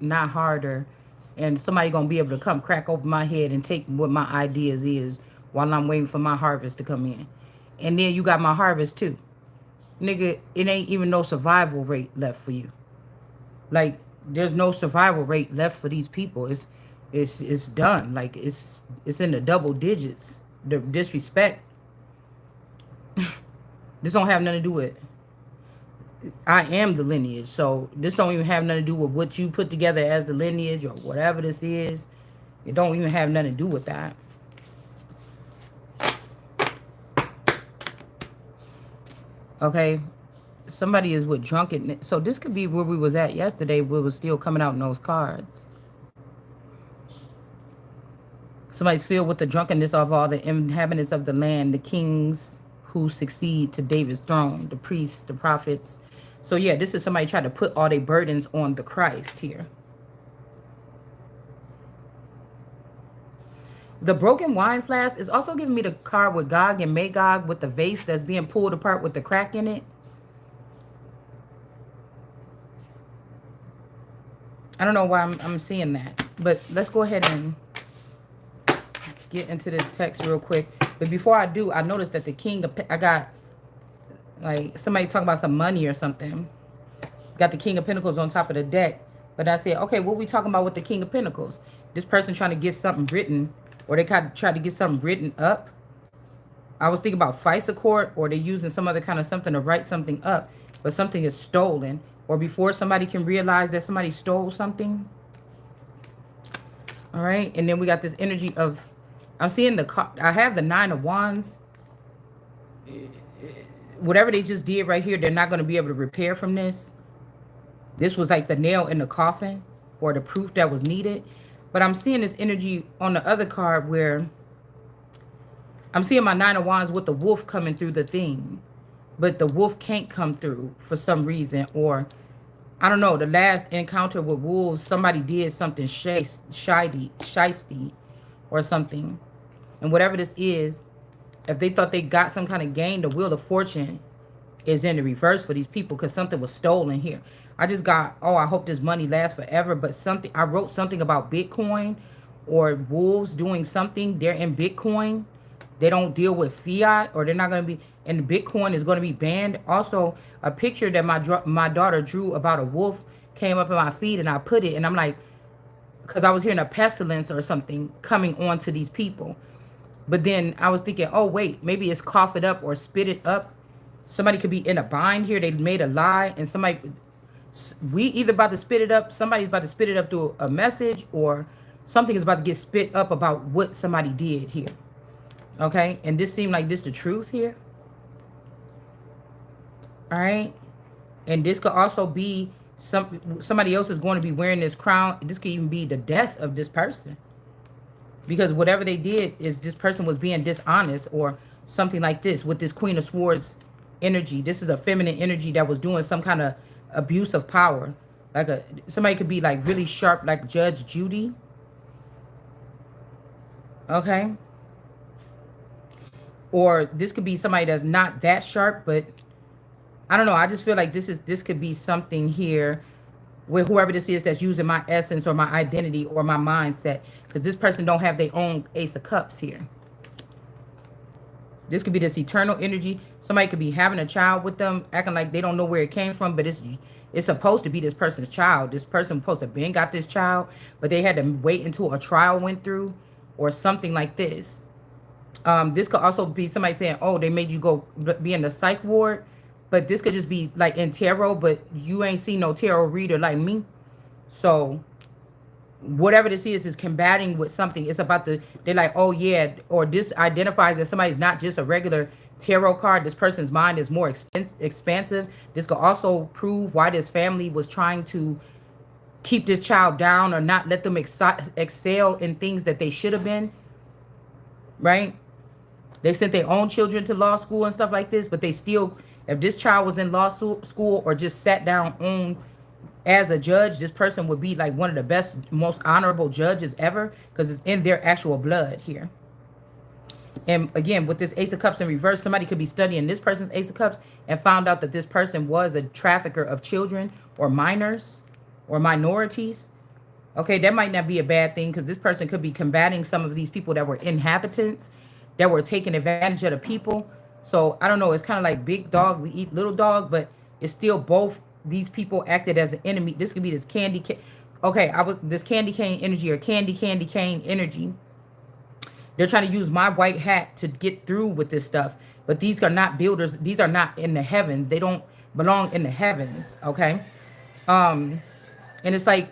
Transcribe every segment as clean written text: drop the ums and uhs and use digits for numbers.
not harder. And somebody gonna be able to come crack over my head and take what my ideas is while I'm waiting for my harvest to come in. And then you got my harvest too. Nigga, it ain't even no survival rate left for you. Like, there's no survival rate left for these people. It's done. Like, it's in the double digits. The disrespect. This don't have nothing to do with, I am the lineage. So this don't even have nothing to do with what you put together as the lineage or whatever this is. It don't even have nothing to do with that. Okay. Somebody is with drunken. So this could be where we was at yesterday. We was still coming out in those cards. Somebody's filled with the drunkenness of all the inhabitants of the land, the kings who succeed to David's throne, the priests, the prophets. So yeah, this is somebody trying to put all their burdens on the Christ here. The broken wine flask is also giving me the card with Gog and Magog with the vase that's being pulled apart with the crack in it. I don't know why I'm seeing that. But let's go ahead and get into this text real quick. But before I do, I noticed that the king of... I got, like, somebody talking about some money or something. Got the king of pentacles on top of the deck. But I said, okay, what are we talking about with the king of pentacles? This person trying to get something written, or they kind of try to get something written up. I was thinking about FISA court, or they're using some other kind of something to write something up, but something is stolen, or before somebody can realize that somebody stole something. All right, and then we got this energy of, I'm seeing I have the 9 of Wands. Whatever they just did right here, they're not going to be able to repair from this. This was like the nail in the coffin, or the proof that was needed. But I'm seeing this energy on the other card where I'm seeing my 9 of Wands with the wolf coming through the thing. But the wolf can't come through for some reason. Or, I don't know, the last encounter with wolves, somebody did something shisty or something. And whatever this is, if they thought they got some kind of gain, the Wheel of Fortune is in the reverse for these people because something was stolen here. I just got, oh, I hope this money lasts forever. But something, I wrote something about Bitcoin or wolves doing something. They're in Bitcoin. They don't deal with fiat, or they're not going to be, and Bitcoin is going to be banned. Also, a picture that my daughter drew about a wolf came up in my feed, and I put it, and I'm like, because I was hearing a pestilence or something coming on to these people. But then I was thinking, oh, wait, maybe it's cough it up or spit it up. Somebody could be in a bind here. They made a lie, and we either about to spit it up, somebody's about to spit it up through a message, or something is about to get spit up about what somebody did here. Okay, and this seemed like this the truth here. All right, and this could also be somebody else is going to be wearing this crown. This could even be the death of this person, because whatever they did is this person was being dishonest or something like this with this Queen of Swords energy. This is a feminine energy that was doing some kind of abuse of power. Like somebody could be like really sharp, like Judge Judy. Okay. Or this could be somebody that's not that sharp, but I don't know. I just feel like this could be something here with whoever this is that's using my essence or my identity or my mindset. Because this person don't have their own Ace of Cups here. This could be this eternal energy. Somebody could be having a child with them, acting like they don't know where it came from, but it's supposed to be this person's child. This person supposed to have been got this child, but they had to wait until a trial went through or something like this. This could also be somebody saying, oh, they made you go be in the psych ward. But this could just be like in tarot, but you ain't seen no tarot reader like me. So whatever this is combating with something. It's about they're like, oh yeah, or this identifies that somebody's not just a regular tarot card. This person's mind is more expansive. This could also prove why this family was trying to keep this child down or not let them excel in things that they should have been. Right? They sent their own children to law school and stuff like this, but they still, if this child was in law school or just sat down on as a judge, this person would be like one of the best, most honorable judges ever because it's in their actual blood here. And again, with this Ace of Cups in reverse, somebody could be studying this person's Ace of Cups and found out that this person was a trafficker of children or minors or minorities. Okay, that might not be a bad thing because this person could be combating some of these people that were inhabitants that were taking advantage of the people. So I don't know. It's kind of like big dog we eat little dog, but it's still both these people acted as an enemy. This could be this candy cane. Okay, I was this candy cane energy or candy cane energy. They're trying to use my white hat to get through with this stuff. But these are not builders. These are not in the heavens. They don't belong in the heavens. Okay. And it's like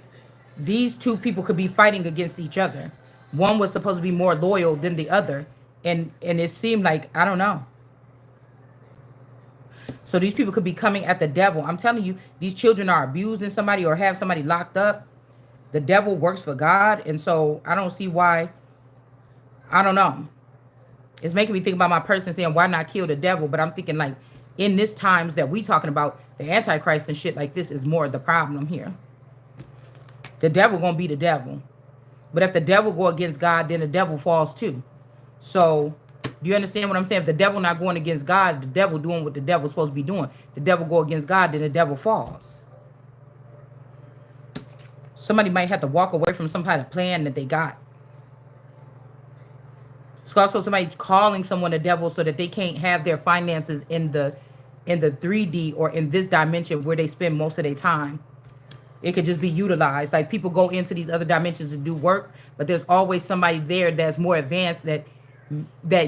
these two people could be fighting against each other. One was supposed to be more loyal than the other. And it seemed like, I don't know. So these people could be coming at the devil. I'm telling you, these children are abusing somebody or have somebody locked up. The devil works for God. And so I don't see why. I don't know. It's making me think about my person saying, why not kill the devil? But I'm thinking like in this times that we talking about the Antichrist and shit like this is more the problem here. The devil gonna be the devil. But if the devil go against God, then the devil falls too. So do you understand what I'm saying? If the devil not going against God, the devil doing what the devil's supposed to be doing. The devil go against God, then the devil falls. Somebody might have to walk away from some kind of plan that they got. It's also somebody calling someone a devil so that they can't have their finances in the 3D or in this dimension where they spend most of their time. It could just be utilized. Like people go into these other dimensions to do work, but there's always somebody there that's more advanced that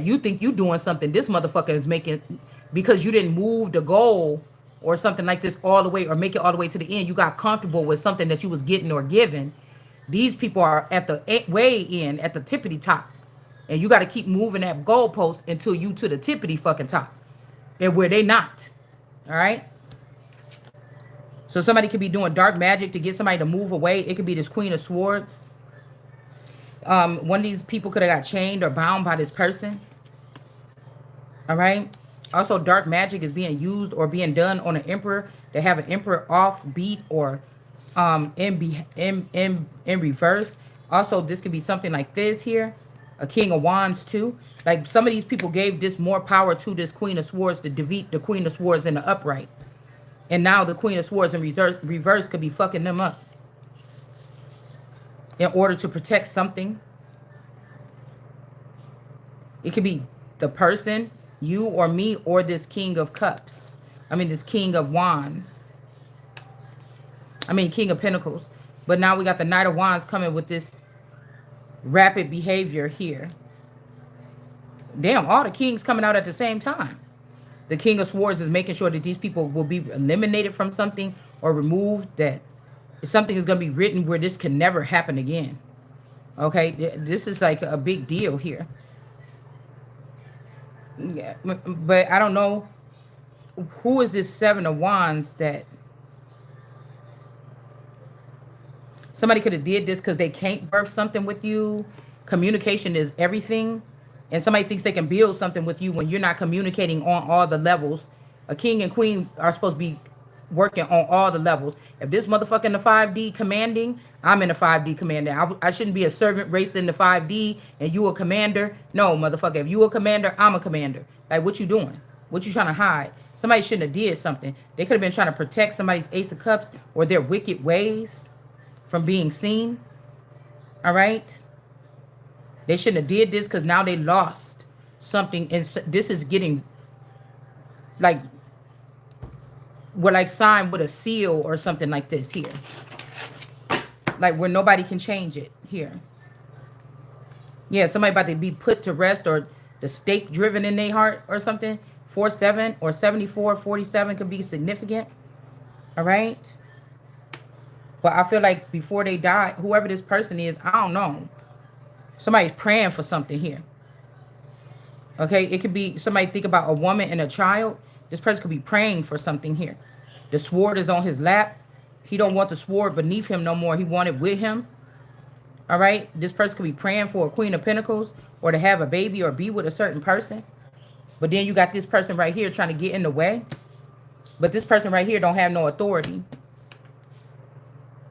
you think you doing something. This motherfucker is making because you didn't move the goal or something like this all the way or make it all the way to the end. You got comfortable with something that you was getting or given. These people are at the way in at the tippity top. And you got to keep moving that goalpost until you to the tippity fucking top. And where they not. All right? So somebody could be doing dark magic to get somebody to move away. It could be this Queen of Swords. One of these people could have got chained or bound by this person. All right? Also, dark magic is being used or being done on an emperor. They have an emperor off beat or in reverse. Also, this could be something like this here. A King of Wands too. Like some of these people gave this more power to this Queen of Swords to defeat the Queen of Swords in the upright. And now the Queen of Swords in reverse could be fucking them up. In order to protect something. It could be the person, you or me, or this King of Cups. I mean this King of Wands. I mean King of Pentacles. But now we got the Knight of Wands coming with this rapid behavior here. Damn, all the kings coming out at the same time. The King of Swords is making sure that these people will be eliminated from something or removed, that something is going to be written where this can never happen again. Okay, this is like a big deal here. Yeah, but I don't know who is this Seven of Wands that somebody could have did this because they can't birth something with you. Communication is everything. And somebody thinks they can build something with you when you're not communicating on all the levels. A king and queen are supposed to be working on all the levels. If this motherfucker in the 5D commanding, I'm in the 5D commanding. I shouldn't be a servant race in the 5D and you a commander. No, motherfucker. If you a commander, I'm a commander. Like, what you doing? What you trying to hide? Somebody shouldn't have did something. They could have been trying to protect somebody's Ace of Cups or their wicked ways from being seen. All right? They shouldn't have did this because now they lost something. And this is getting like, we're like signed with a seal or something like this here. Like where nobody can change it here. Yeah, somebody about to be put to rest or the stake driven in their heart or something. 47 or 74, 47 could be significant. All right. But I feel like before they die, whoever this person is, I don't know. Somebody's praying for something here. Okay, it could be somebody think about a woman and a child. This person could be praying for something here. The sword is on his lap. He don't want the sword beneath him no more. He want it with him. All right, this person could be praying for a Queen of Pentacles or to have a baby or be with a certain person. But then you got this person right here trying to get in the way. But this person right here don't have no authority.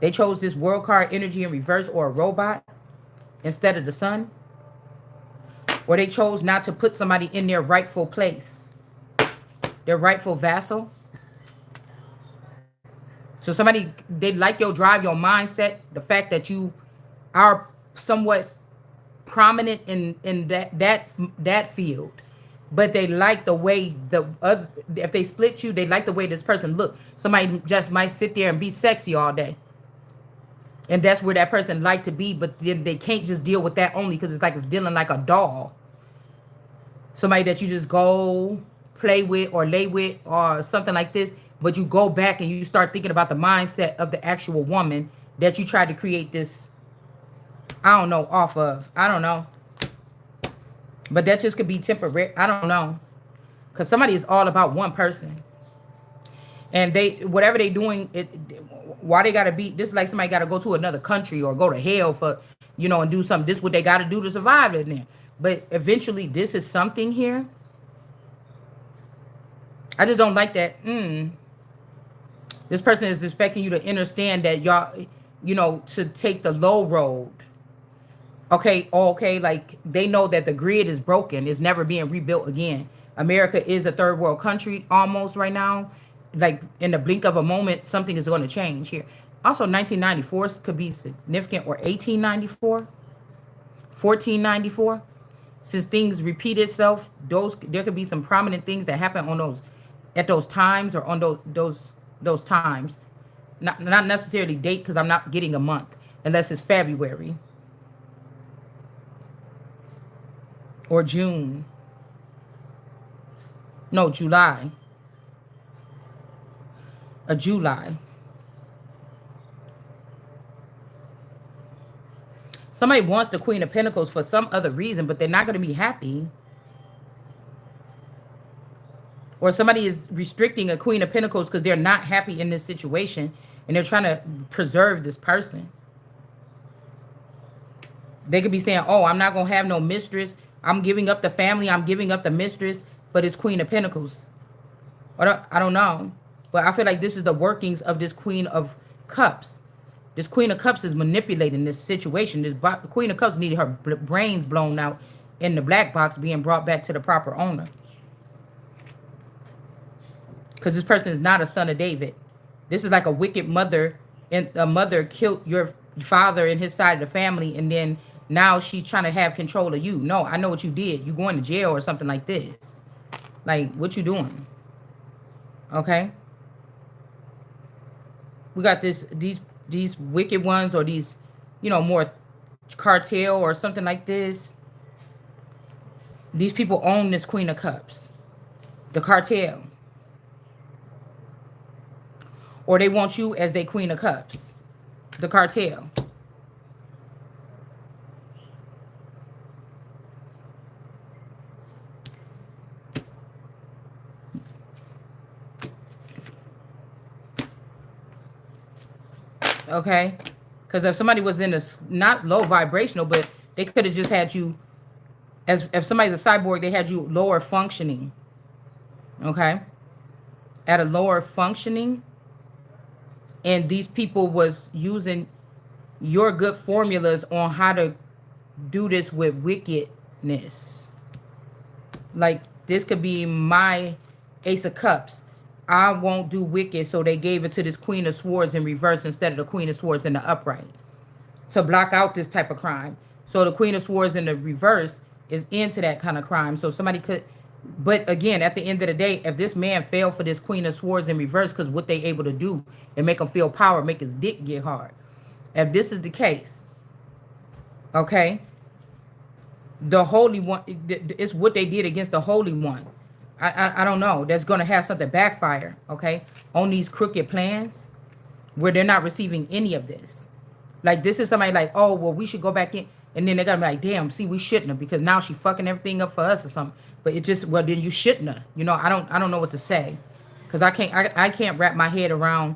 They chose this world card energy in reverse or a robot instead of the sun. Or they chose not to put somebody in their rightful place. Their rightful vassal. So somebody, they like your drive, your mindset, the fact that you are somewhat prominent in that field, but they like the way the other, if they split you, they like the way this person look. Somebody just might sit there and be sexy all day, and that's where that person like to be, but then they can't just deal with that only, because it's like dealing like a doll, somebody that you just go play with or lay with or something like this, but you go back and you start thinking about the mindset of the actual woman that you tried to create this, I don't know, off of. I don't know. But that just could be temporary. I don't know. Because somebody is all about one person. And they, whatever they doing, why they got to be, this is like somebody got to go to another country or go to hell for, you know, and do something. This is what they got to do to survive in there. But eventually, this is something here. I just don't like that. This person is expecting you to understand that y'all, you know, to take the low road. Okay, like they know that the grid is broken. It's never being rebuilt again. America is a third world country almost right now. Like in the blink of a moment, something is going to change here. Also, 1994 could be significant, or 1894, 1494. Since things repeat itself, there could be some prominent things that happen on those, at those times, or on those times. Not necessarily date, because I'm not getting a month unless it's February or June. No, July. A July. Somebody wants the Queen of Pentacles for some other reason, but they're not going to be happy. Or somebody is restricting a Queen of Pentacles because they're not happy in this situation, and they're trying to preserve this person. They could be saying, oh, I'm not going to have no mistress. I'm giving up the family. I'm giving up the mistress for this Queen of Pentacles. I don't know. But I feel like this is the workings of this Queen of Cups. This Queen of Cups is manipulating this situation. This Queen of Cups needed her brains blown out in the black box, being brought back to the proper owner. Because this person is not a son of David. This is like a wicked mother. And a mother killed your father and his side of the family, and then now she's trying to have control of you. No, I know what you did. You going to jail or something like this. Like, what you doing? Okay. We got these wicked ones, or these, you know, more cartel or something like this. These people own this Queen of Cups. The cartel. Or they want you as their Queen of Cups. The cartel. Okay, because if somebody was in a not low vibrational, but they could have just had you, as if somebody's a cyborg, they had you lower functioning. Okay, at a lower functioning, and these people was using your good formulas on how to do this with wickedness. Like, this could be my Ace of Cups. I won't do wicked, so they gave it to this Queen of Swords in reverse instead of the Queen of Swords in the upright, to block out this type of crime. So the Queen of Swords in the reverse is into that kind of crime. So somebody could, but again, at the end of the day, if this man fell for this Queen of Swords in reverse, because what they able to do and make him feel power, make his dick get hard. If this is the case, okay, the Holy One, it's what they did against the Holy One. I don't know. That's going to have something backfire, okay, on these crooked plans where they're not receiving any of this. Like, this is somebody like, oh, well, we should go back in. And then they're going to be like, damn, see, we shouldn't have, because now she fucking everything up for us or something. But it just, well, then you shouldn't have. You know, I don't know what to say, because I can't wrap my head around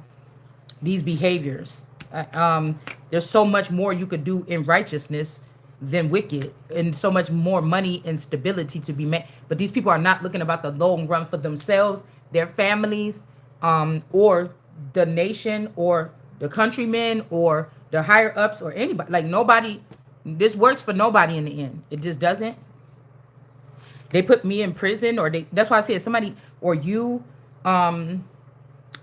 these behaviors. There's so much more you could do in righteousness than wicked, and so much more money and stability to be made. But these people are not looking about the long run for themselves, their families, or the nation, or the countrymen, or the higher ups, or anybody. Like, nobody, this works for nobody in the end. It just doesn't. They put me in prison, or that's why I said somebody, or you,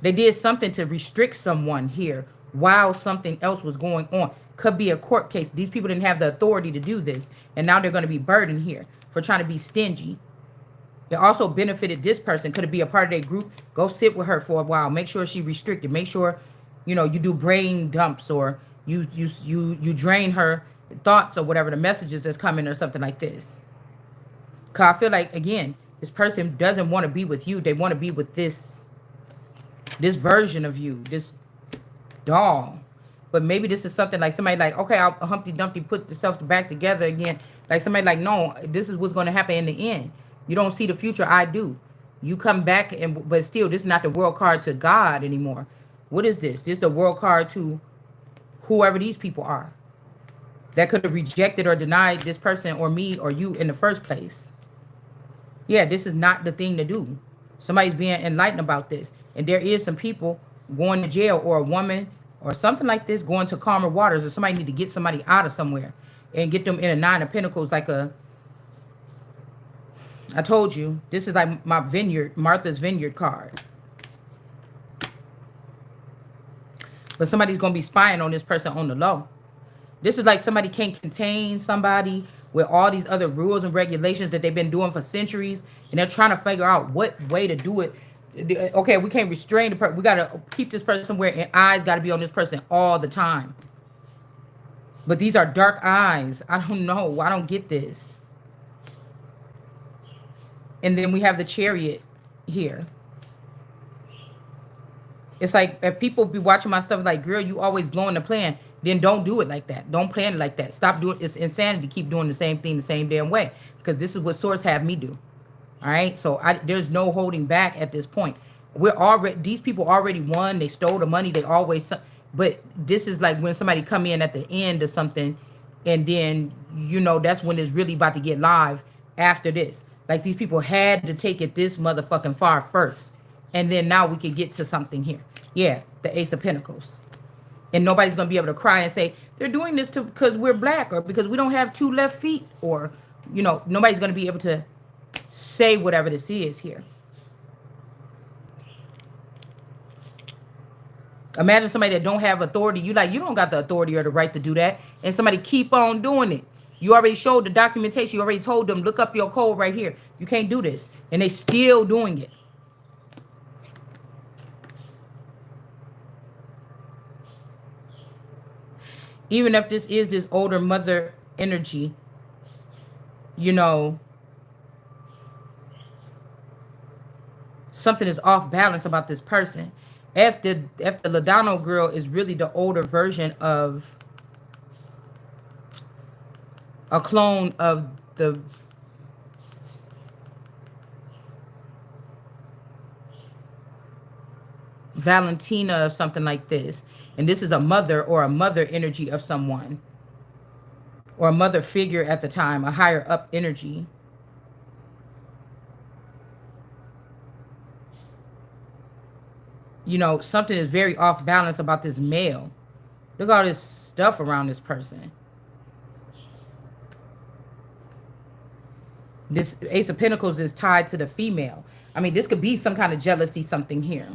They did something to restrict someone here while something else was going on. Could be a court case. These people didn't have the authority to do this. And now they're going to be burdened here for trying to be stingy. It also benefited this person. Could it be a part of their group? Go sit with her for a while. Make sure she's restricted. Make sure, you know, you do brain dumps, or you drain her thoughts or whatever, the messages that's coming or something like this. Because I feel like, again, this person doesn't want to be with you. They want to be with this version of you, this doll. But maybe this is something like somebody like, okay, I'll Humpty Dumpty put yourself back together again. Like somebody like, no, this is what's going to happen in the end. You don't see the future, I do. You come back, but still, this is not the world card to God anymore. What is this? This is the world card to whoever these people are that could have rejected or denied this person or me or you in the first place. Yeah, this is not the thing to do. Somebody's being enlightened about this. And there is some people going to jail, or a woman or something like this going to calmer waters, or somebody need to get somebody out of somewhere and get them in a Nine of Pentacles, like I told you, this is like my vineyard, Martha's Vineyard card. But somebody's going to be spying on this person on the low. This is like somebody can't contain somebody with all these other rules and regulations that they've been doing for centuries. And they're trying to figure out what way to do it. Okay, we can't restrain the person. We got to keep this person somewhere, and eyes got to be on this person all the time. But these are dark eyes. I don't know. I don't get this. And then we have the Chariot here. It's like if people be watching my stuff like, girl, you always blowing the plan, then don't do it like that. Don't plan it like that. Stop doing it. It's insanity. Keep doing the same thing the same damn way. Because this is what Source have me do. All right? So there's no holding back at this point. These people already won. They stole the money. They always, but this is like when somebody come in at the end of something, and then, you know, that's when it's really about to get live after this. Like, these people had to take it this motherfucking far first. And then now we can get to something here. Yeah, the Ace of Pentacles. And nobody's going to be able to cry and say, they're doing this because we're black, or because we don't have 2 left feet. Or, you know, nobody's going to be able to say whatever this is here. Imagine somebody that don't have authority. You don't got the authority or the right to do that. And somebody keep on doing it. You already showed the documentation. You already told them, look up your code right here. You can't do this. And they still doing it. Even if this is this older mother energy, you know, something is off balance about this person. If the Ladano girl is really the older version of a clone of the Valentina or something like this. And this is a mother or a mother energy of someone. Or a mother figure at the time, a higher up energy. You know, something is very off balance about this male. Look at all this stuff around this person. This Ace of Pentacles is tied to the female. I mean, this could be some kind of jealousy, something here.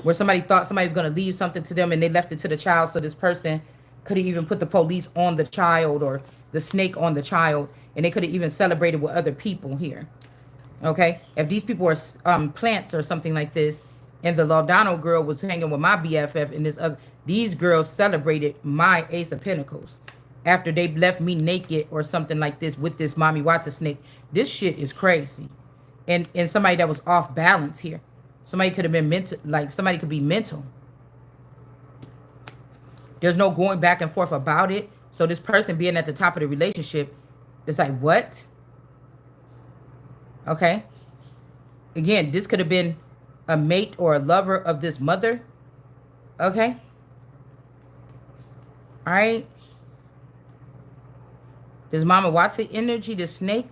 Where somebody thought somebody was going to leave something to them and they left it to the child. So this person could have even put the police on the child, or the snake on the child. And they could have even celebrated with other people here. Okay? If these people are plants or something like this, and the Laudano girl was hanging with my BFF, and these girls celebrated my Ace of Pentacles after they left me naked or something like this with this Mommy Wata snake. This shit is crazy. And somebody that was off balance here. Somebody could have been mental, like somebody could be mental. There's no going back and forth about it. So this person being at the top of the relationship, it's like, what? Okay. Again, this could have been a mate or a lover of this mother. Okay. All right. This Mama Wata energy, this snake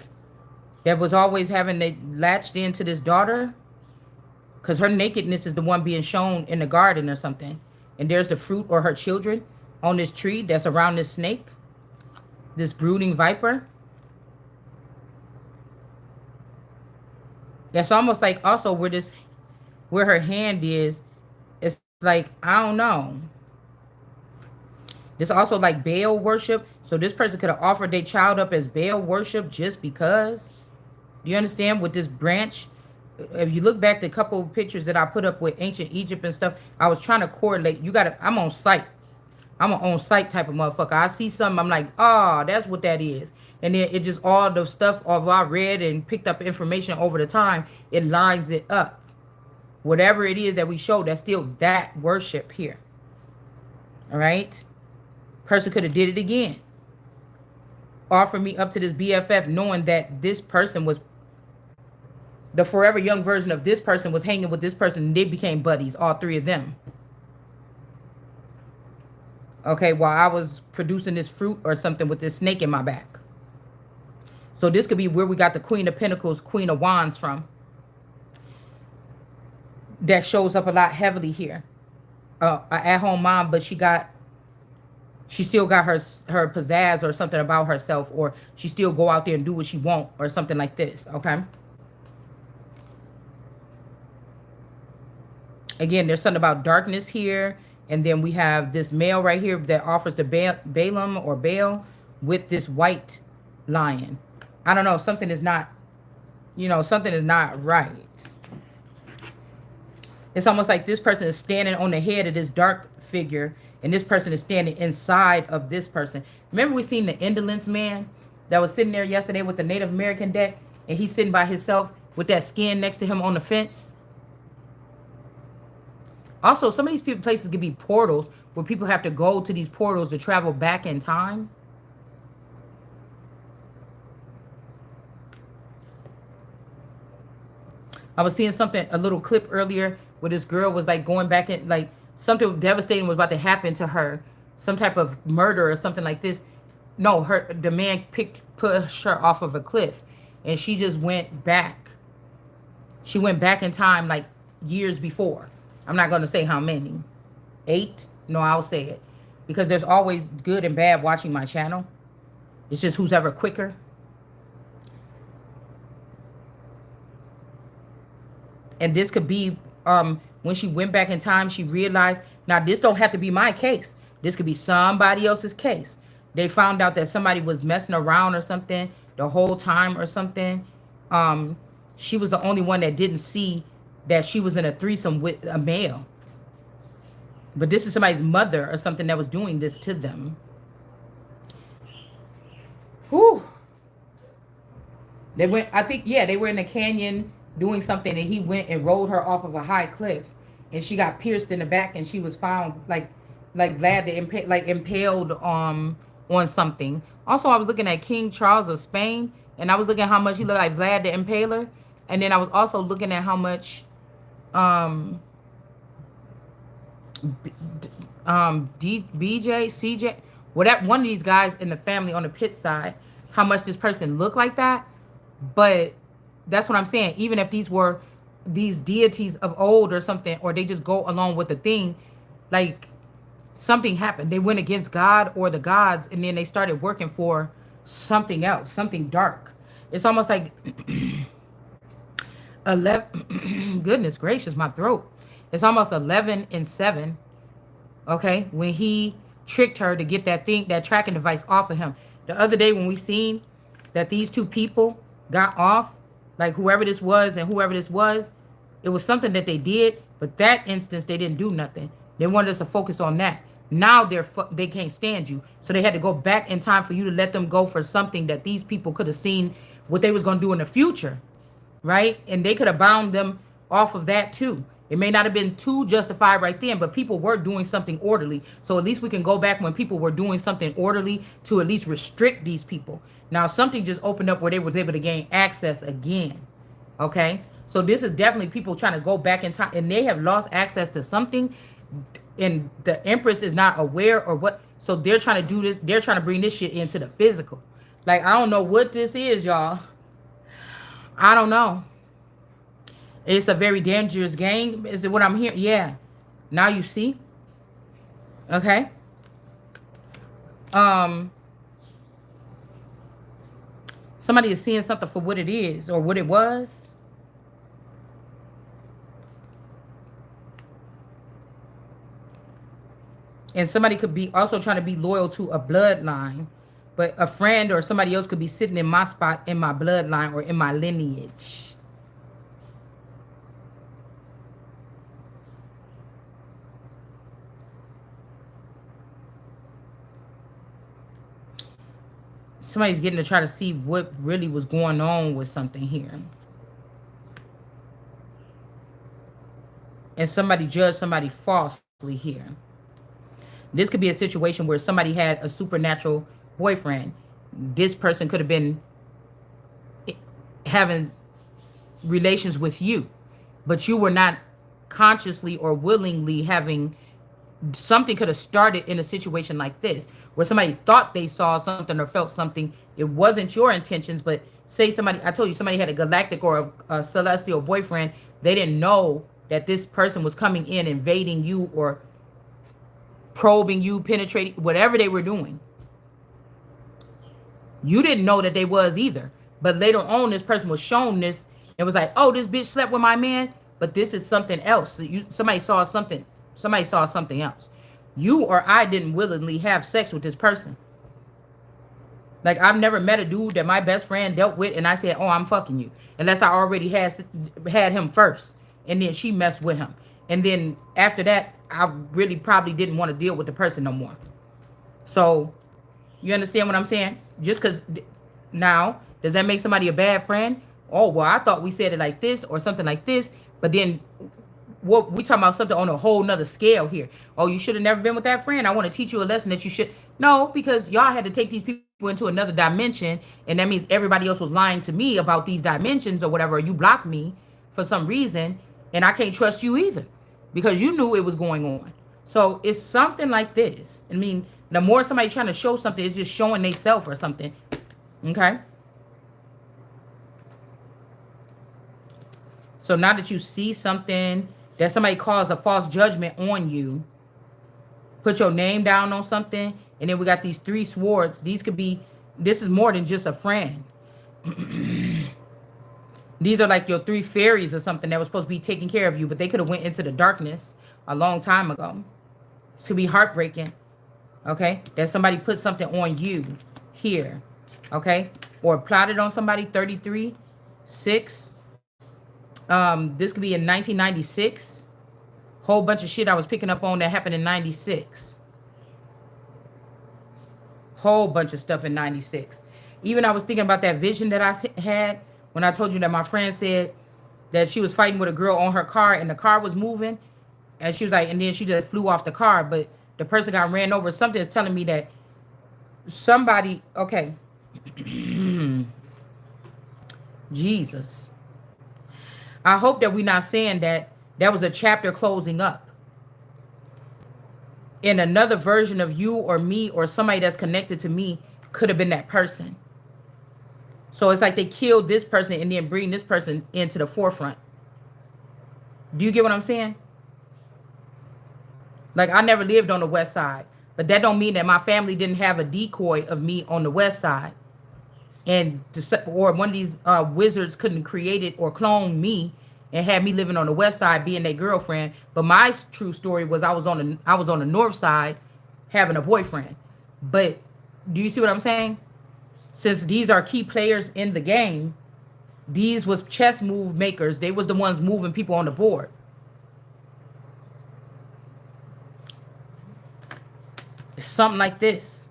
that was always having they latched into this daughter, because her nakedness is the one being shown in the garden or something. And there's the fruit or her children on this tree that's around this snake, this brooding viper. That's almost like also where this where her hand is, it's like, I don't know. This also like Baal worship. So this person could have offered their child up as Baal worship just because. Do you understand? With this branch, if you look back to a couple of pictures that I put up with ancient Egypt and stuff, I was trying to correlate. You got to, I'm on site. I'm an on site type of motherfucker. I see something, I'm like, oh, that's what that is. And then it just, all the stuff of I read and picked up information over the time, it lines it up. Whatever it is that we show, that's still that worship here. All right? Person could have did it again. Offer me up to this BFF knowing that this person was, the forever young version of this person was hanging with this person and they became buddies, all three of them. Okay, while I was producing this fruit or something with this snake in my back. So this could be where we got the Queen of Pentacles, Queen of Wands from. That shows up a lot heavily here. An at-home mom, but she still got her pizzazz or something about herself, or she still go out there and do what she want or something like this, okay? Again, there's something about darkness here. And then we have this male right here that offers the Balaam or Baal with this white lion. I don't know. Something is not, something is not right. It's almost like this person is standing on the head of this dark figure, and this person is standing inside of this person. Remember we seen the Indolence man that was sitting there yesterday with the Native American deck, and he's sitting by himself with that skin next to him on the fence? Also, some of these places could be portals where people have to go to these portals to travel back in time. I was seeing something, a little clip earlier where this girl was like going back in, like something devastating was about to happen to her. Some type of murder or something like this. No, the man pushed her off of a cliff and she just went back. She went back in time like years before. I'm not going to say how many. 8? No, I'll say it. Because there's always good and bad watching my channel. It's just who's ever quicker. And this could be when she went back in time, she realized, now this don't have to be my case. This could be somebody else's case. They found out that somebody was messing around or something the whole time or something. She was the only one that didn't see that she was in a threesome with a male. But this is somebody's mother or something that was doing this to them. Whew. They went, I think, yeah, they were in a canyon doing something and he went and rolled her off of a high cliff. And she got pierced in the back and she was found like Vlad the impaled on something. Also, I was looking at King Charles of Spain and I was looking at how much he looked like Vlad the Impaler. And then I was also looking at how much BJ, CJ, whatever, one of these guys in the family on the pit side, how much this person looked like that. But that's what I'm saying. Even if these were these deities of old or something, or they just go along with the thing, like something happened. They went against God or the gods, and then they started working for something else, something dark. It's almost like 11, goodness gracious, my throat. It's almost 11 and 7, okay, when he tricked her to get that tracking device off of him. The other day when we seen that these two people got off, like whoever this was and whoever this was, it was something that they did, but that instance, they didn't do nothing. They wanted us to focus on that. Now they can't stand you. So they had to go back in time for you to let them go for something that these people could have seen what they was going to do in the future. Right? And they could have bound them off of that too. It may not have been too justified right then, but people were doing something orderly. So at least we can go back when people were doing something orderly to at least restrict these people. Now something just opened up where they was able to gain access again. Okay? So this is definitely people trying to go back in time, and they have lost access to something, and the Empress is not aware or what. So they're trying to do this. They're trying to bring this shit into the physical. Like, I don't know what this is, y'all. I don't know. It's a very dangerous game. Is it what I'm hearing? Yeah. Now you see. Okay. Somebody is seeing something for what it is or what it was. And somebody could be also trying to be loyal to a bloodline, but a friend or somebody else could be sitting in my spot, in my bloodline, or in my lineage. Somebody's getting to try to see what really was going on with something here. And somebody judged somebody falsely here. This could be a situation where somebody had a supernatural boyfriend. This person could have been having relations with you, but you were not consciously or willingly having. Something could have started in a situation like this where somebody thought they saw something or felt something. It wasn't your intentions, but say somebody, I told you somebody had a galactic or a celestial boyfriend. They didn't know that this person was coming in, invading you or probing you, penetrating, whatever they were doing. You didn't know that they was either. But later on, this person was shown this and was like, oh, this bitch slept with my man. But this is something else. So somebody saw something. Somebody saw something else. You or I didn't willingly have sex with this person. Like, I've never met a dude that my best friend dealt with and I said, oh, I'm fucking you. Unless I already had him first. And then she messed with him. And then after that, I really probably didn't want to deal with the person no more. So, you understand what I'm saying? Just because now, does that make somebody a bad friend? Oh, well, I thought we said it like this or something like this. But then what we talking about something on a whole nother scale here. Oh, you should have never been with that friend. I want to teach you a lesson that you should. No, because y'all had to take these people into another dimension. And that means everybody else was lying to me about these dimensions or whatever. Or you blocked me for some reason. And I can't trust you either because you knew it was going on. So it's something like this. I mean, the more somebody trying to show something, it's just showing they self or something. Okay. So now that you see something that somebody caused a false judgment on you, put your name down on something, and then we got these 3 swords. These could be, this is more than just a friend. These are like your 3 fairies or something that was supposed to be taking care of you, but they could have went into the darkness a long time ago. This could be heartbreaking, okay? That somebody put something on you here, okay? Or plotted on somebody, 33, 6. This could be in 1996. Whole bunch of shit I was picking up on that happened in 96. Whole bunch of stuff in 96. Even I was thinking about that vision that I had when I told you that my friend said that she was fighting with a girl on her car and the car was moving. And she was like, and then she just flew off the car, but the person got ran over. Something is telling me that somebody, okay. Jesus. I hope that we're not saying that that was a chapter closing up. And another version of you or me or somebody that's connected to me could have been that person. So it's like they killed this person and then bring this person into the forefront. Do you get what I'm saying? Like, I never lived on the west side, but that don't mean that my family didn't have a decoy of me on the west side. And or one of these wizards couldn't create it or clone me and had me living on the west side being their girlfriend. But my true story was I was on the north side having a boyfriend. But do you see what I'm saying? Since these are key players in the game, these was chess move makers. They was the ones moving people on the board. It's something like this.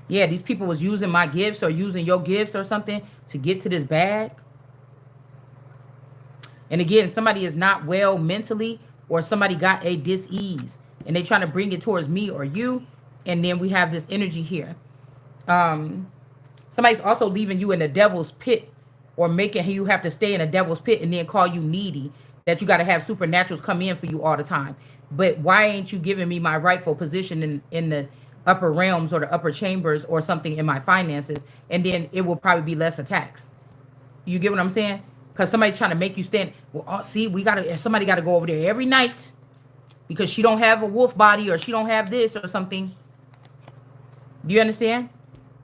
Yeah, these people was using my gifts or using your gifts or something to get to this bag. And again, somebody is not well mentally or somebody got a dis-ease and they trying to bring it towards me or you. And then we have this energy here. Somebody's also leaving you in the devil's pit or making you have to stay in a devil's pit and then call you needy, that you got to have supernaturals come in for you all the time. But why ain't you giving me my rightful position in the upper realms or the upper chambers or something in my finances? And then it will probably be less attacks. You get what I'm saying? Because somebody's trying to make you stand. Well, see, somebody got to go over there every night because she don't have a wolf body or she don't have this or something. Do you understand?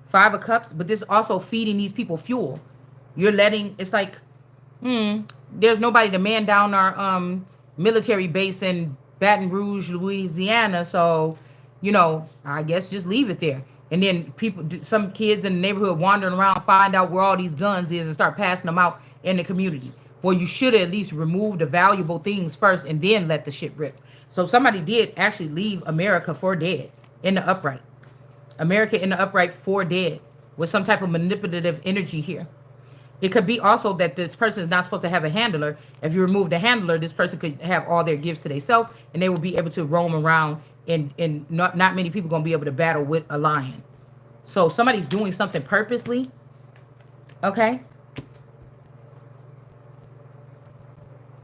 5 of Cups, but this is also feeding these people fuel. You're letting, it's like, there's nobody to man down our military base in Baton Rouge, Louisiana. So, you know, I guess just leave it there. And then people, some kids in the neighborhood wandering around, find out where all these guns is and start passing them out in the community. Well, you should at least remove the valuable things first and then let the shit rip. So somebody did actually leave America for dead in the upright. America in the upright for dead with some type of manipulative energy here. It could be also that this person is not supposed to have a handler. If you remove the handler, this person could have all their gifts to themselves, and they will be able to roam around, and not many people going to be able to battle with a lion. So somebody's doing something purposely, okay?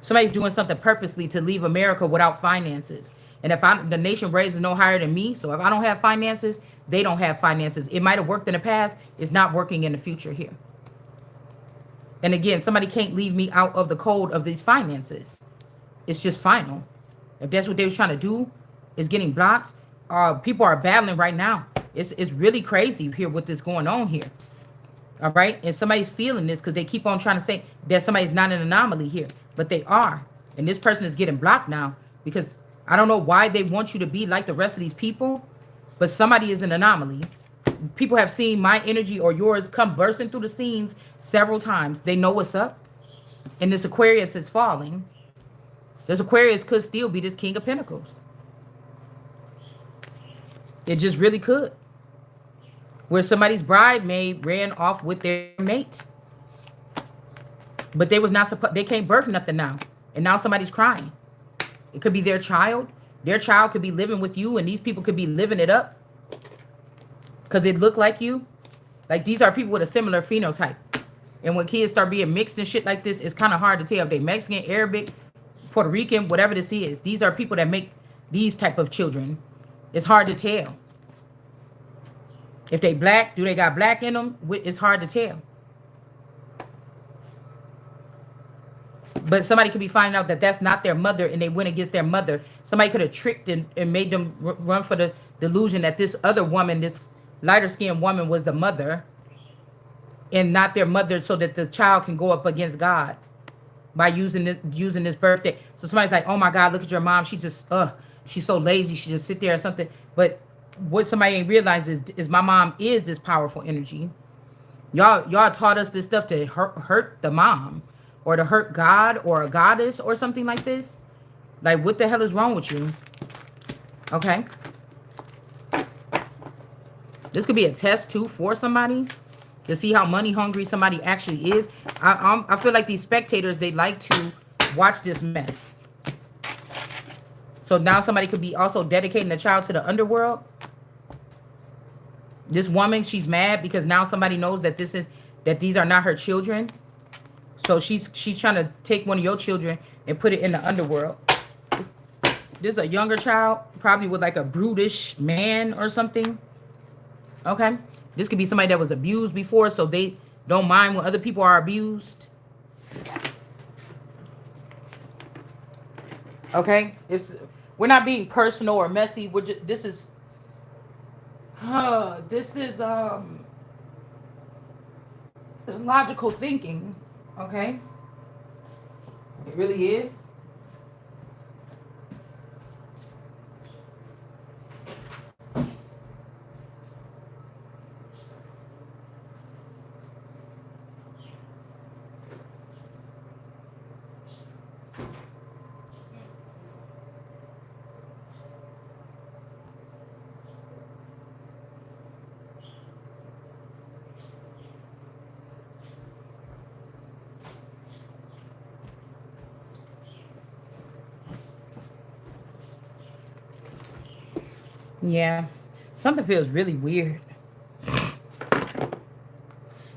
Somebody's doing something purposely to leave America without finances. And if the nation raises no higher than me, so if I don't have finances, they don't have finances. It might have worked in the past. It's not working in the future here. And again, somebody can't leave me out of the code of these finances. It's just final. If that's what they was trying to do, is getting blocked. People are battling right now. It's really crazy here with this going on here. All right. And somebody's feeling this because they keep on trying to say that somebody's not an anomaly here. But they are. And this person is getting blocked now because I don't know why they want you to be like the rest of these people. But somebody is an anomaly. People have seen my energy or yours come bursting through the scenes several times. They know what's up. And this Aquarius is falling. This Aquarius could still be this King of Pentacles. It just really could. Where somebody's bridemaid ran off with their mate. But they was not supposed, they can't birth nothing now. And now somebody's crying. It could be their child. Their child could be living with you and these people could be living it up. Because it looked like you. Like these are people with a similar phenotype. And when kids start being mixed and shit like this, it's kind of hard to tell if they Mexican, Arabic, Puerto Rican, whatever this is. These are people that make these type of children. It's hard to tell. If they black, do they got black in them? It's hard to tell. But somebody could be finding out that that's not their mother and they went against their mother. Somebody could have tricked and made them run for the delusion that this other woman, this lighter skinned woman was the mother and not their mother so that the child can go up against God by using this birthday. So somebody's like, oh my God, look at your mom. She just, she's so lazy. She just sit there or something. But what somebody ain't realized is my mom is this powerful energy. Y'all taught us this stuff to hurt the mom or to hurt God or a goddess or something like this. Like, what the hell is wrong with you? Okay. This could be a test too for somebody to see how money hungry somebody actually is. I feel like these spectators, they like to watch this mess. So now somebody could be also dedicating a child to the underworld. This woman, she's mad because now somebody knows that these are not her children. So she's trying to take one of your children and put it in the underworld. This is a younger child, probably with like a brutish man or something. Okay. This could be somebody that was abused before, so they don't mind when other people are abused. Okay. We're not being personal or messy. This is logical thinking. Okay. It really is. Yeah, something feels really weird.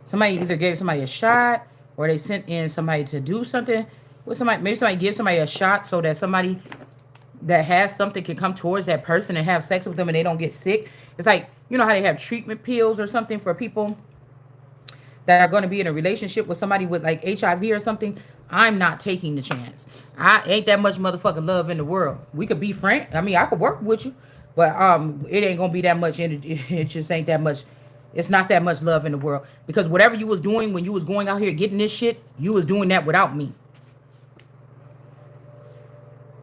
Somebody either gave somebody a shot or they sent in somebody to do something with somebody. Maybe somebody gives somebody a shot so that somebody that has something can come towards that person and have sex with them and they don't get sick. It's like, you know how they have treatment pills or something for people that are going to be in a relationship with somebody with like HIV or something. I'm not taking the chance. I ain't that much motherfucking love in the world. We could be friends. I mean, I could work with you. But it ain't gonna be that much energy. It just ain't that much. It's not that much love in the world. Because whatever you was doing when you was going out here getting this shit, you was doing that without me.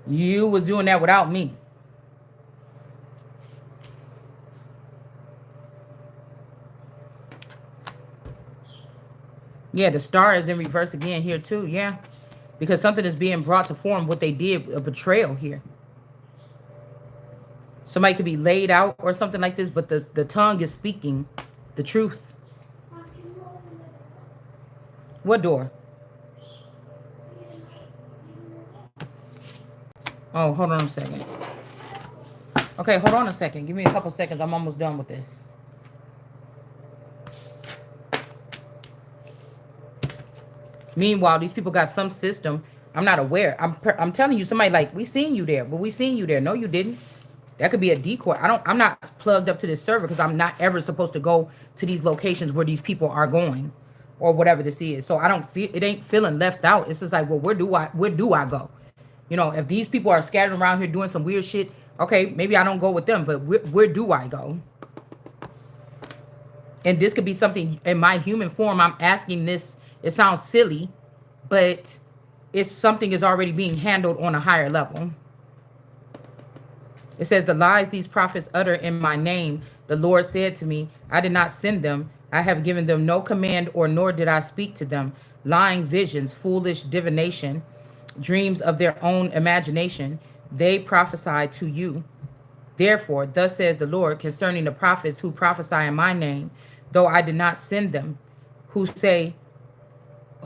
You was doing that without me. Yeah, the star is in reverse again here too. Yeah, because something is being brought to form. What they did, a betrayal here. Somebody could be laid out or something like this, but the tongue is speaking the truth. What door? Oh, hold on a second. Okay, hold on a second. Give me a couple seconds. I'm almost done with this. Meanwhile, these people got some system. I'm not aware. I'm telling you, somebody like, we seen you there, but we seen you there. No, you didn't. That could be a decoy. I'm not plugged up to this server because I'm not ever supposed to go to these locations where these people are going or whatever this is. So I don't feel, it ain't feeling left out. It's just like, well, where do I go? You know, if these people are scattered around here doing some weird shit, okay, maybe I don't go with them, but where do I go? And this could be something in my human form. I'm asking this. It sounds silly, but it's something is already being handled on a higher level. It says, the lies these prophets utter in my name, the Lord said to me, I did not send them. I have given them no command, or nor did I speak to them. Lying visions, foolish divination, dreams of their own imagination, they prophesy to you. Therefore, thus says the Lord concerning the prophets who prophesy in my name, though I did not send them, who say,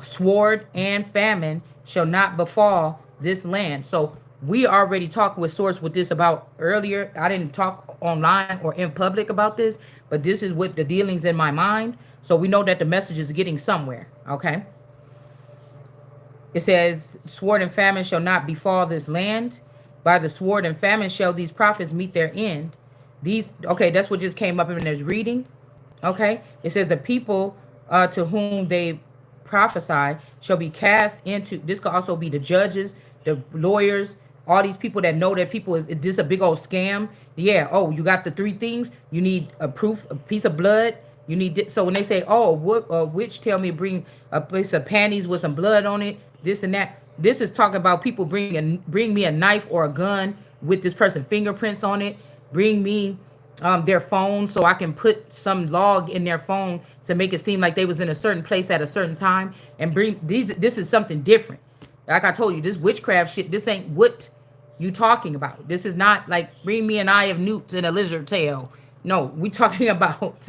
sword and famine shall not befall this land. So we already talked with source with this about earlier. I didn't talk online or in public about this, but this is what the dealings in my mind. So we know that the message is getting somewhere. Okay. It says, sword and famine shall not befall this land. By the sword and famine shall these prophets meet their end. These, okay, that's what just came up in this reading. Okay. It says the people to whom they prophesy shall be cast into, this could also be the judges, the lawyers, all these people that know that people is this a big old scam. Yeah. Oh, you got the three things. You need a proof, a piece of blood. You need so when they say, oh, what witch tell me bring a piece of panties with some blood on it, this and that. This is talking about people bring me a knife or a gun with this person's fingerprints on it. Bring me their phone so I can put some log in their phone to make it seem like they was in a certain place at a certain time, and bring these. This is something different. Like I told you, this witchcraft shit. This ain't what you talking about. This is not like bring me an eye of newts and a lizard tail. No, we talking about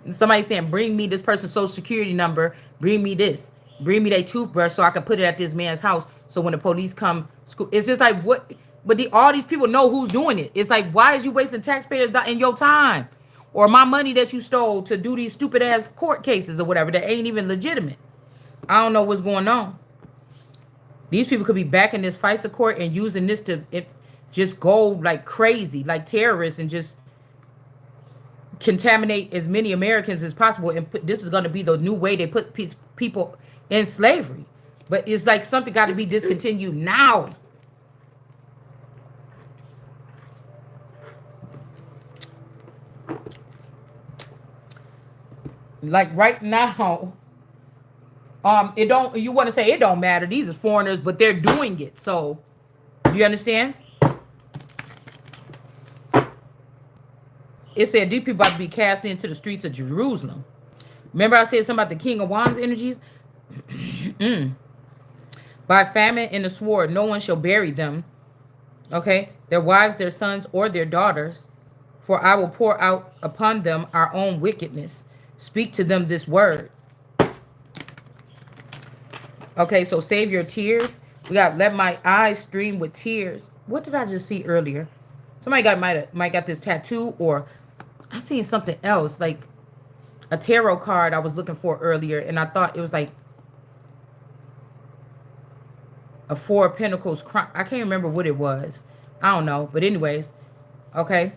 somebody saying bring me this person's social security number. Bring me this. Bring me their toothbrush so I can put it at this man's house. So when the police come, it's just like what. But all these people know who's doing it. It's like, why is you wasting taxpayers in your time or my money that you stole to do these stupid ass court cases or whatever that ain't even legitimate? I don't know what's going on. These people could be back in this FISA court and using this to just go like crazy, like terrorists, and just contaminate as many Americans as possible. And this is going to be the new way they put people in slavery. But it's like something got to be discontinued now. Like right now, it don't, you want to say it don't matter. These are foreigners, but they're doing it. So you understand? It said these people about to be cast into the streets of Jerusalem. Remember I said something about the King of Wands energies? By famine and the sword, no one shall bury them. Okay? Their wives, their sons, or their daughters. For I will pour out upon them our own wickedness. Speak to them this word. Okay, so save your tears. We got let my eyes stream with tears. What did I just see earlier? Somebody might got this tattoo, or I seen something else, like a tarot card I was looking for earlier, and I thought it was like a Four of Pentacles. I can't remember what it was. I don't know. But anyways, okay.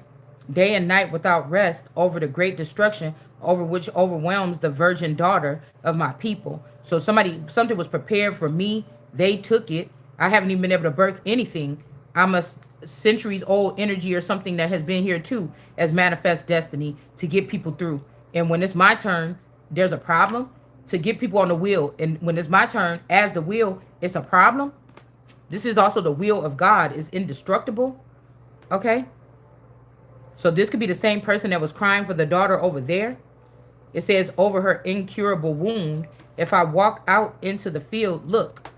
Day and night without rest over the great destruction over which overwhelms the virgin daughter of my people. So something was prepared for me. They took it. I haven't even been able to birth anything. I'm a centuries old energy or something that has been here too as manifest destiny to get people through. And when it's my turn, there's a problem to get people on the wheel. And when it's my turn as the wheel, it's a problem. This is also the will of God is indestructible. Okay. So this could be the same person that was crying for the daughter over there. It says over her incurable wound. If I walk out into the field, look.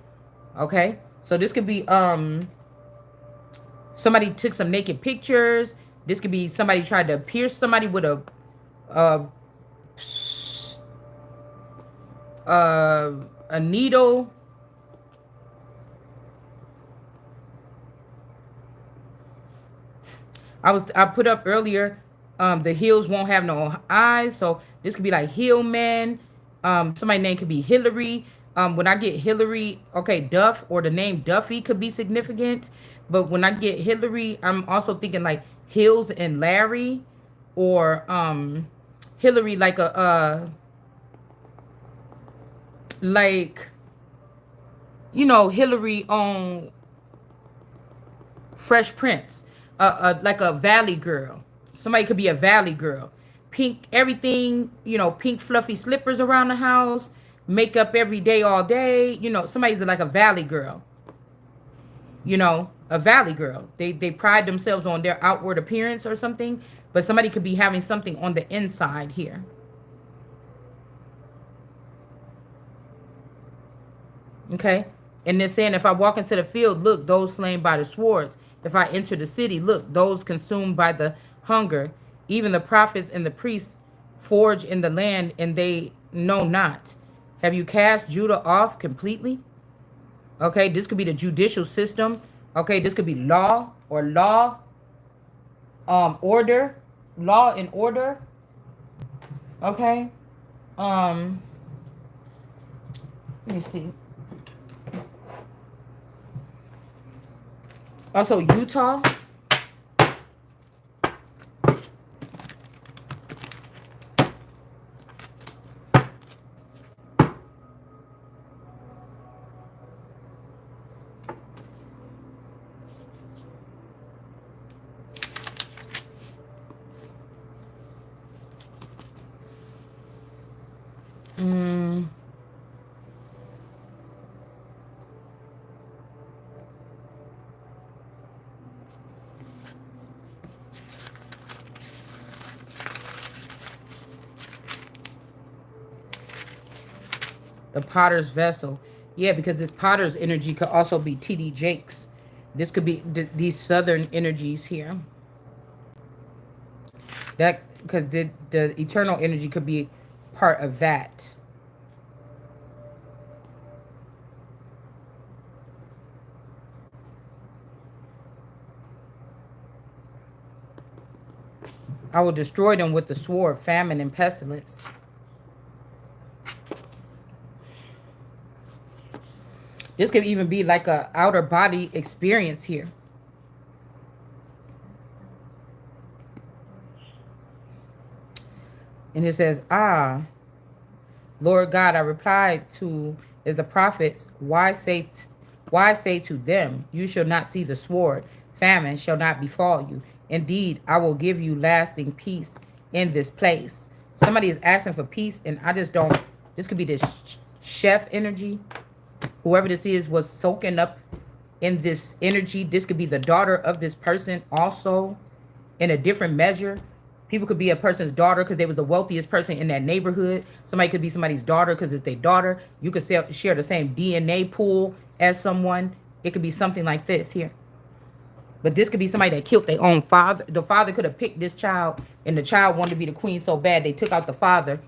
Okay. So this could be somebody took some naked pictures. This could be somebody tried to pierce somebody with a a needle. I put up earlier, the heels won't have no eyes, so this could be like heel man. Somebody's name could be Hillary. When I get Hillary, okay, Duff or the name Duffy could be significant. But when I get Hillary, I'm also thinking like Hills and Larry, or Hillary like like Hillary on Fresh Prince, like a valley girl. Somebody could be a valley girl. Pink everything, pink fluffy slippers around the house, makeup every day, all day. Somebody's like a valley girl. A valley girl. They pride themselves on their outward appearance or something, but somebody could be having something on the inside here. Okay. And they're saying, if I walk into the field, look, those slain by the swords. If I enter the city, look, those consumed by the hunger. Even the prophets and the priests forge in the land, and they know not. Have you cast Judah off completely? Okay, this could be the judicial system. Okay, this could be law or order. Law and order. Okay. Let me see. Also, Utah. The potter's vessel. Yeah, because this potter's energy could also be TD Jakes. This could be these southern energies here. That because the eternal energy could be part of that. I will destroy them with the sword, famine, and pestilence. This could even be like a outer body experience here. And it says, Lord God, I replied to is the prophets, why say to them, you shall not see the sword, famine shall not befall you. Indeed, I will give you lasting peace in this place. Somebody is asking for peace, and I just don't. This could be this chef energy. Whoever this is was soaking up in this energy. This could be the daughter of this person also in a different measure. People could be a person's daughter because they was the wealthiest person in that neighborhood. Somebody could be somebody's daughter because it's their daughter. You could share the same DNA pool as someone. It could be something like this here. But this could be somebody that killed their own father. The father could have picked this child, and the child wanted to be the queen so bad they took out the father,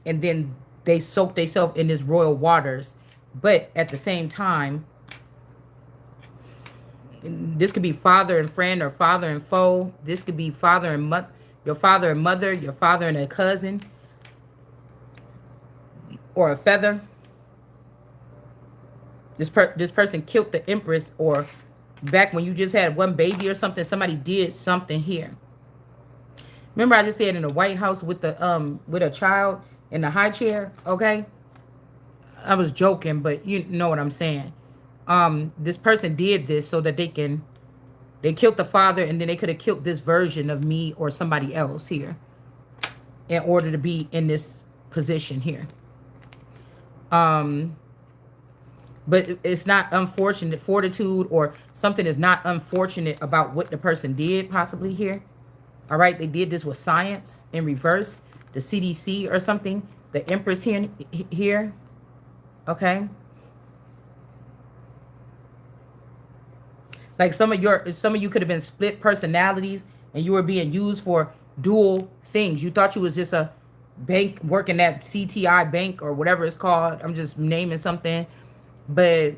and then they soaked themselves in this royal waters. But at the same time, this could be father and friend or father and foe. This could be father and mother, your father and mother, your father and a cousin, or a feather. This person killed the empress, or back when you just had one baby or something, somebody did something here. Remember I just said in the White House with the with a child in the high chair, okay? I was joking, but you know what I'm saying. This person did this so that they killed the father, and then they could have killed this version of me or somebody else here in order to be in this position here. But it's not unfortunate fortitude, or something is not unfortunate about what the person did possibly here. All right, they did this with science in reverse, the CDC or something. The Empress here, okay. Like some of you could have been split personalities, and you were being used for dual things. You thought you was just a bank working at CTI bank or whatever it's called. I'm just naming something, but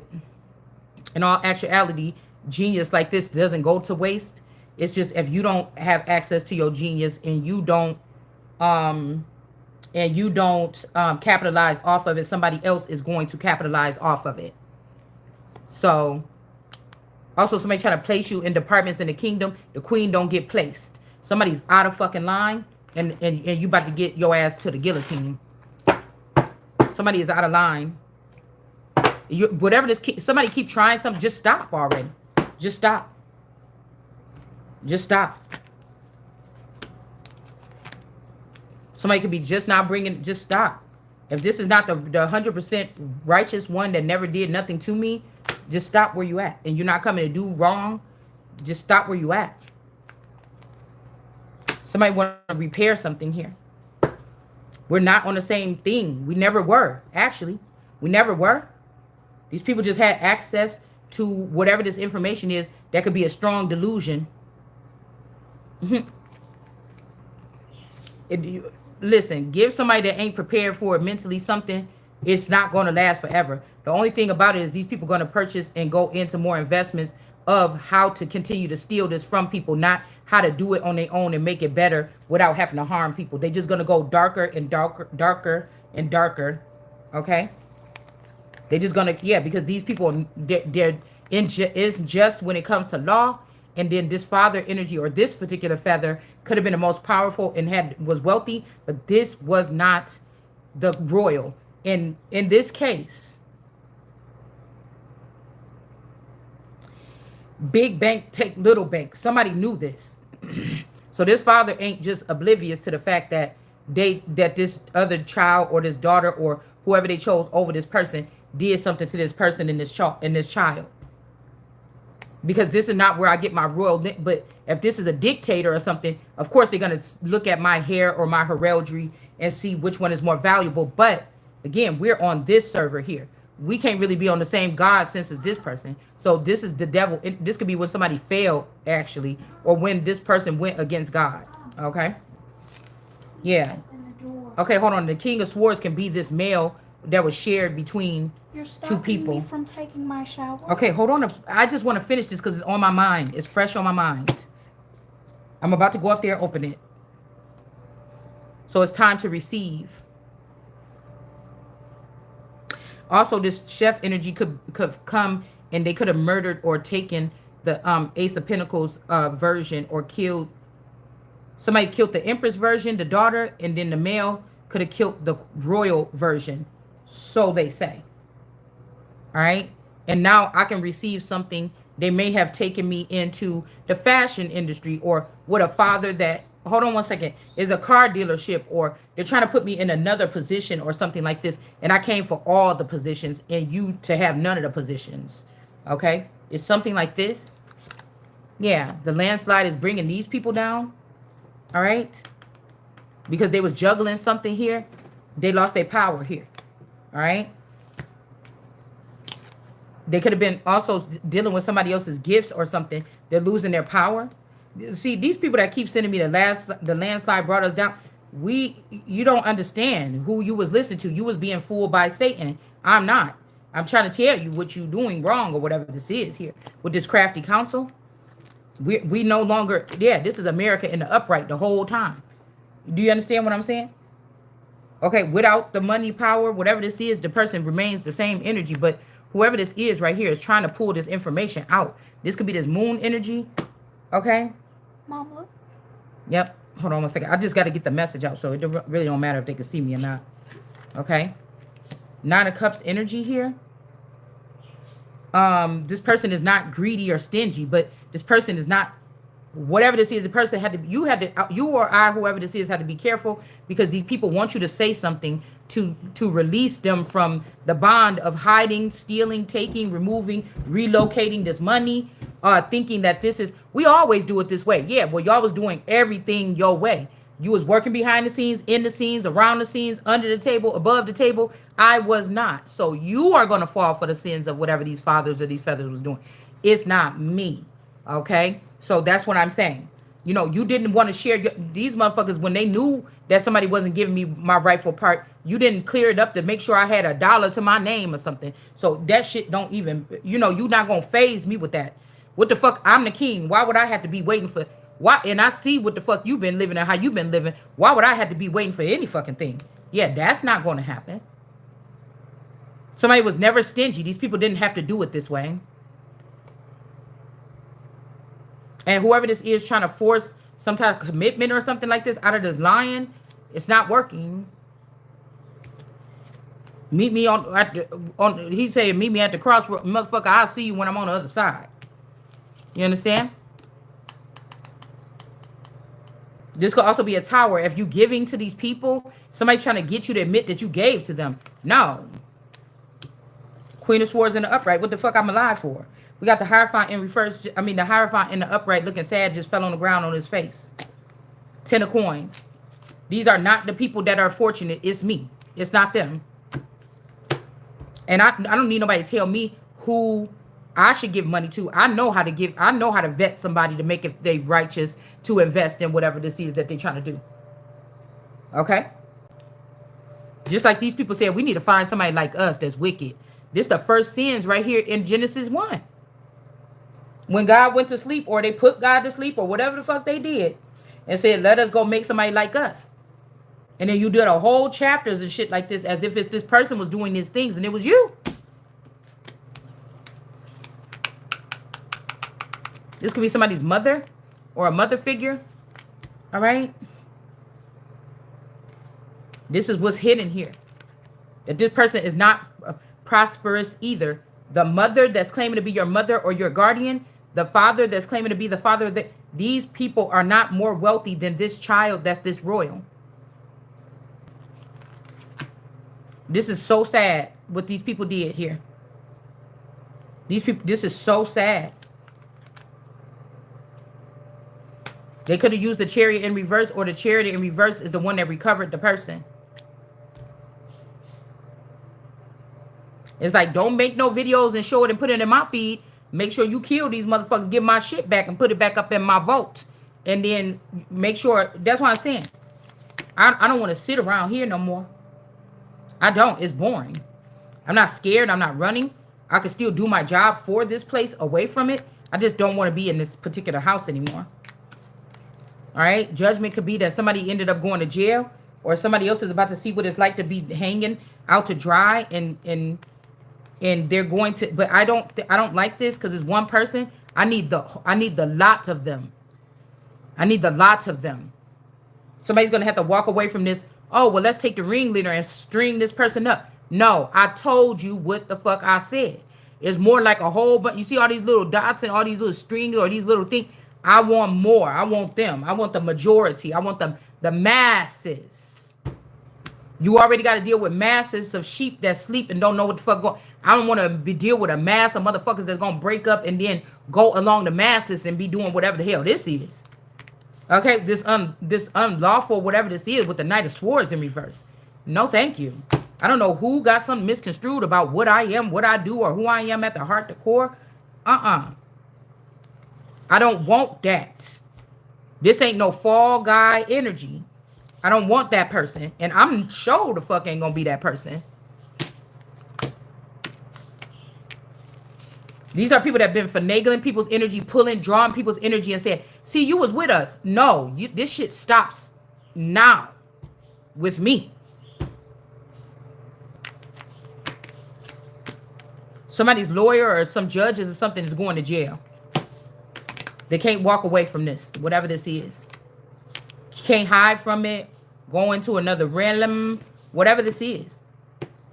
in all actuality, genius like this doesn't go to waste. It's just if you don't have access to your genius, and you don't capitalize off of it, somebody else is going to capitalize off of it. So also, somebody trying to place you in departments in the kingdom. The queen don't get placed. Somebody's out of fucking line, and you about to get your ass to the guillotine. Somebody is out of line. Whatever this, somebody keep trying something. Just stop already. Just stop. Just stop. Somebody could be just not bringing. Just stop. If this is not the 100% righteous one that never did nothing to me, just stop where you at. And you're not coming to do wrong. Just stop where you at. Somebody want to repair something here. We're not on the same thing. We never were. Actually, we never were. These people just had access to whatever this information is that could be a strong delusion. Listen, give somebody that ain't prepared for it mentally something, it's not going to last forever. The only thing about it is these people are going to purchase and go into more investments of how to continue to steal this from people, not how to do it on their own and make it better without having to harm people. They're just going to go darker and darker, darker and darker. Okay? They're just going to, yeah, because these people, they're just when it comes to law. And then this father energy, or this particular feather, could have been the most powerful and was wealthy, but this was not the royal. In this case, big bank take little bank. Somebody knew this. So this father ain't just oblivious to the fact that this other child or this daughter or whoever they chose over this person did something to this person and this child. Because this is not where I get my royal. But if this is a dictator or something, of course they're going to look at my hair or my heraldry and see which one is more valuable. But again, we're on this server here. We can't really be on the same God sense as this person. So this is the devil. This could be when somebody failed, actually, or when this person went against God. Okay? Yeah. Okay, hold on. The King of Swords can be this male that was shared between two people. Me from taking my shower. Okay, hold on. I just want to finish this because it's on my mind. It's fresh on my mind. I'm about to go up there and open it. So it's time to receive. Also, this chef energy could come, and they could have murdered or taken the Ace of Pentacles version, or killed. Somebody killed the Empress version, the daughter, and then the male could have killed the royal version. So they say. All right. And now I can receive something. They may have taken me into the fashion industry, or with a father that, hold on one second, is a car dealership, or they're trying to put me in another position or something like this. And I came for all the positions and you to have none of the positions. Okay. It's something like this. Yeah. The landslide is bringing these people down. All right. Because they was juggling something here. They lost their power here. All right. They could have been also dealing with somebody else's gifts or something. They're losing their power. See, these people that keep sending me the landslide brought us down. You don't understand who you was listening to. You was being fooled by Satan. I'm not. I'm trying to tell you what you're doing wrong, or whatever this is here with this crafty counsel. We no longer, yeah, this is America in the upright the whole time. Do you understand what I'm saying? Okay, without the money, power, whatever this is, the person remains the same energy. But whoever this is right here is trying to pull this information out. This could be this moon energy. Okay? Mom, look. Yep. Hold on one second. I just got to get the message out, so it really don't matter if they can see me or not. Okay? 9 of Cups energy here. This person is not greedy or stingy, but this person is not, whatever this is, the person you or I, whoever this is, had to be careful, because these people want you to say something to release them from the bond of hiding, stealing, taking, removing, relocating this money, thinking that this is, we always do it this way. Yeah, well, y'all was doing everything your way. You was working behind the scenes, in the scenes, around the scenes, under the table, above the table. I was not. So you are going to fall for the sins of whatever these fathers or these feathers was doing. It's not me. Okay? So that's what I'm saying. You know, you didn't want to share these motherfuckers when they knew that somebody wasn't giving me my rightful part. You didn't clear it up to make sure I had $1 to my name or something. So that shit don't even, you know, you not going to phase me with that. What the fuck? I'm the king. Why would I have to be waiting for, why? And I see what the fuck you've been living and how you've been living. Why would I have to be waiting for any fucking thing? Yeah, that's not going to happen. Somebody was never stingy. These people didn't have to do it this way. And whoever this is trying to force some type of commitment or something like this out of this lying, it's not working. Meet me on he said, meet me at the crossroad. Motherfucker, I'll see you when I'm on the other side. You understand? This could also be a tower. If you giving to these people, somebody's trying to get you to admit that you gave to them. No. Queen of Swords in the upright. What the fuck I'm alive for? We got the Hierophant in reverse. I mean, the Hierophant in the upright looking sad just fell on the ground on his face. 10 of coins. These are not the people that are fortunate. It's me. It's not them. And I don't need nobody to tell me who I should give money to. I know how to give. I know how to vet somebody to make if they righteous to invest in whatever this is that they're trying to do. Okay? Just like these people said, we need to find somebody like us that's wicked. This the first sins right here in Genesis 1. When God went to sleep, or they put God to sleep, or whatever the fuck they did, and said, let us go make somebody like us. And then you did a whole chapters and shit like this as if this person was doing these things and it was you. This could be somebody's mother or a mother figure. All right? This is what's hidden here. That this person is not prosperous either. The mother that's claiming to be your mother or your guardian, the father that's claiming to be the father, that these people are not more wealthy than this child that's this royal. This is so sad what these people did here. These people, this is so sad. They could have used the chariot in reverse, or the chariot in reverse is the one that recovered the person. It's like, don't make no videos and show it and put it in my feed. Make sure you kill these motherfuckers, get my shit back and put it back up in my vault. And then make sure, that's what I'm saying. I don't want to sit around here no more. I don't. It's boring. I'm not scared. I'm not running. I can still do my job for this place, away from it. I just don't want to be in this particular house anymore. All right? Judgment could be that somebody ended up going to jail, or somebody else is about to see what it's like to be hanging out to dry, and they're going to, but I don't like this because it's one person. I need the lot of them. I need the lot of them. Somebody's going to have to walk away from this. Oh, well, let's take the ringleader and string this person up. No, I told you what the fuck I said. It's more like a whole bunch. You see all these little dots and all these little strings or these little things. I want more. I want them. I want the majority. I want the masses. You already got to deal with masses of sheep that sleep and don't know what the fuck going. I don't want to deal with a mass of motherfuckers that's going to break up and then go along the masses and be doing whatever the hell this is. Okay, this unlawful whatever this is with the Knight of Swords in reverse. No, thank you. I don't know who got something misconstrued about what I am, what I do, or who I am at the heart, the core. I don't want that. This ain't no fall guy energy. I don't want that person. And I'm sure the fuck ain't gonna be that person. These are people that have been finagling people's energy, pulling, drawing people's energy and saying, see, you was with us. No, this shit stops now with me. Somebody's lawyer or some judges or something is going to jail. They can't walk away from this, whatever this is. Can't hide from it, go into another realm, whatever this is.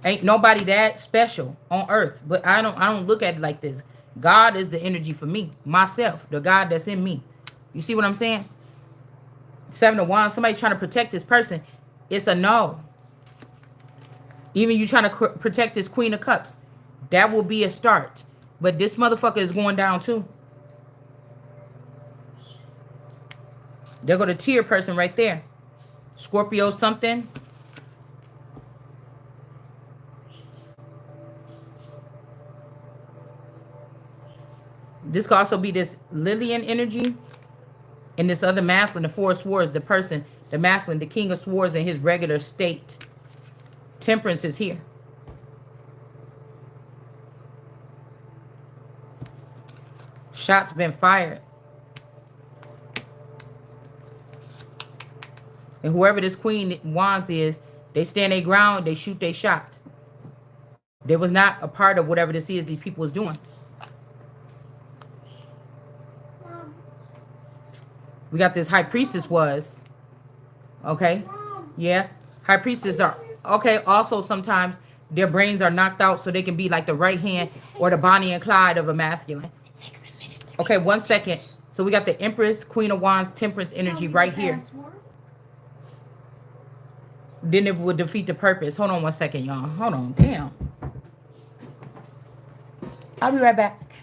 Ain't nobody that special on earth, but I don't look at it like this. God is the energy for me, myself, the God that's in me. You see what I'm saying? 7 of Wands, somebody's trying to protect this person. It's a no. Even you trying to protect this Queen of Cups. That will be a start. But this motherfucker is going down too. There go the tear person right there. Scorpio something. This could also be this Lillian energy. And this other masculine, the Four of Swords, the person, the masculine, the King of Swords in his regular state. Temperance is here. Shots been fired. And whoever this Queen Wands is, they stand their ground, they shoot their shot. There was not a part of whatever this is these people was doing. We got this High Priestess was. Okay. Yeah. High Priestess are. Okay. Also, sometimes their brains are knocked out so they can be like the right hand or the Bonnie and Clyde of a masculine. Okay. 1 second. So we got the Empress, Queen of Wands, Temperance energy right here. Then it would defeat the purpose. Hold on 1 second, y'all. Hold on. Damn. I'll be right back.